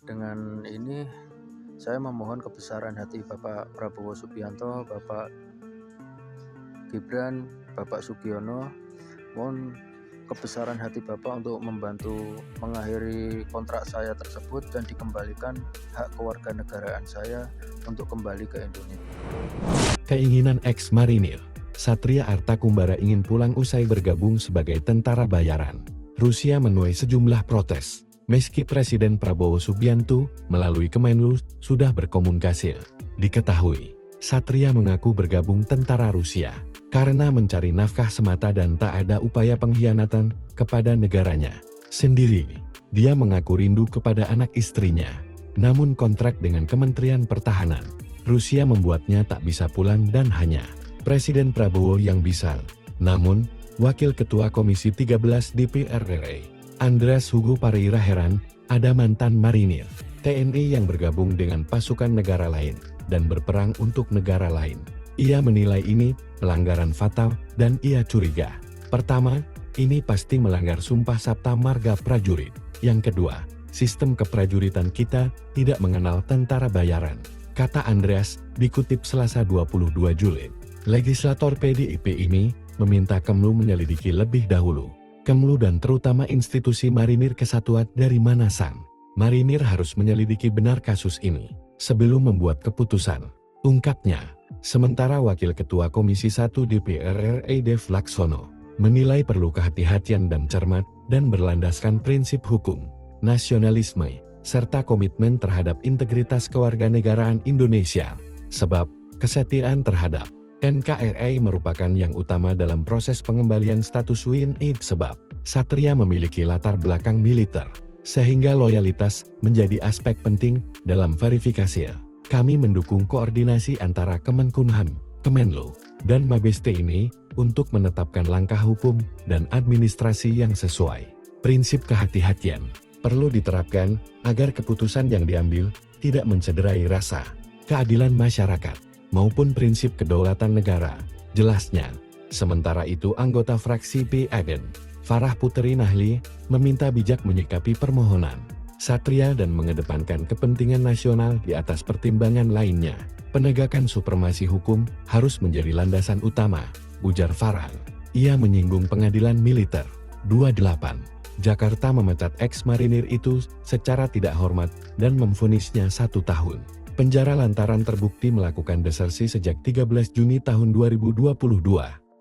Dengan ini saya memohon kebesaran hati Bapak Prabowo Subianto, Bapak Gibran, Bapak Sugiono. Mohon kebesaran hati Bapak untuk membantu mengakhiri kontrak saya tersebut dan dikembalikan hak kewarganegaraan saya untuk kembali ke Indonesia. Keinginan ex-marinir Satria Artakumbara ingin pulang usai bergabung sebagai tentara bayaran. Rusia menuai sejumlah protes. Meski Presiden Prabowo Subianto melalui Kemenlu sudah berkomunikasi. Diketahui, Satria mengaku bergabung tentara Rusia karena mencari nafkah semata dan tak ada upaya pengkhianatan kepada negaranya sendiri. Dia mengaku rindu kepada anak istrinya. Namun kontrak dengan Kementerian Pertahanan Rusia membuatnya tak bisa pulang dan hanya Presiden Prabowo yang bisa. Namun, Wakil Ketua Komisi 13 DPR RI, Andreas Hugo Pareira heran, ada mantan marinir TNI yang bergabung dengan pasukan negara lain dan berperang untuk negara lain. Ia menilai ini pelanggaran fatal dan ia curiga. Pertama, ini pasti melanggar Sumpah Sabta Marga Prajurit. Yang kedua, sistem keprajuritan kita tidak mengenal tentara bayaran, kata Andreas, dikutip Selasa 22 Juli. Legislator PDIP ini meminta Kemlu menyelidiki lebih dahulu. Kemlu dan terutama institusi Marinir Kesatuan dari Manasan. Marinir harus menyelidiki benar kasus ini sebelum membuat keputusan, ungkapnya. Sementara Wakil Ketua Komisi 1 DPR RI Dev Laksono menilai perlu kehati-hatian dan cermat dan berlandaskan prinsip hukum, nasionalisme, serta komitmen terhadap integritas kewarganegaraan Indonesia. Sebab, kesetiaan terhadap NKRI merupakan yang utama dalam proses pengembalian status WNI sebab Satria memiliki latar belakang militer, sehingga loyalitas menjadi aspek penting dalam verifikasi. Kami mendukung koordinasi antara Kemenkumham, Kemenlu, dan Mabes TNI untuk menetapkan langkah hukum dan administrasi yang sesuai. Prinsip kehati-hatian perlu diterapkan agar keputusan yang diambil tidak mencederai rasa keadilan masyarakat maupun prinsip kedaulatan negara, jelasnya. Sementara itu anggota fraksi PADN, Farah Putri Nahli, meminta bijak menyikapi permohonan Satria dan mengedepankan kepentingan nasional di atas pertimbangan lainnya. Penegakan supremasi hukum harus menjadi landasan utama, ujar Farhan. Ia menyinggung pengadilan militer 28 Jakarta memecat ex-marinir itu secara tidak hormat dan memvonisnya 1 tahun penjara lantaran terbukti melakukan desersi sejak 13 Juni tahun 2022.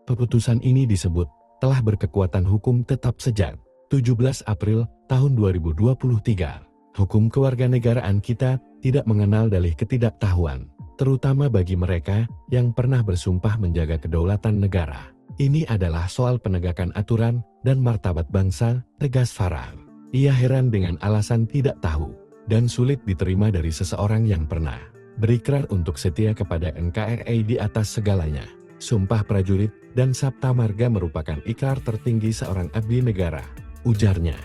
Keputusan ini disebut telah berkekuatan hukum tetap sejak 17 April tahun 2023. Hukum kewarganegaraan kita tidak mengenal dalih ketidaktahuan, terutama bagi mereka yang pernah bersumpah menjaga kedaulatan negara. Ini adalah soal penegakan aturan dan martabat bangsa, tegas Farhan. Ia heran dengan alasan tidak tahu dan sulit diterima dari seseorang yang pernah berikrar untuk setia kepada NKRI di atas segalanya. Sumpah prajurit dan Sabta Marga merupakan ikrar tertinggi seorang abdi negara, ujarnya.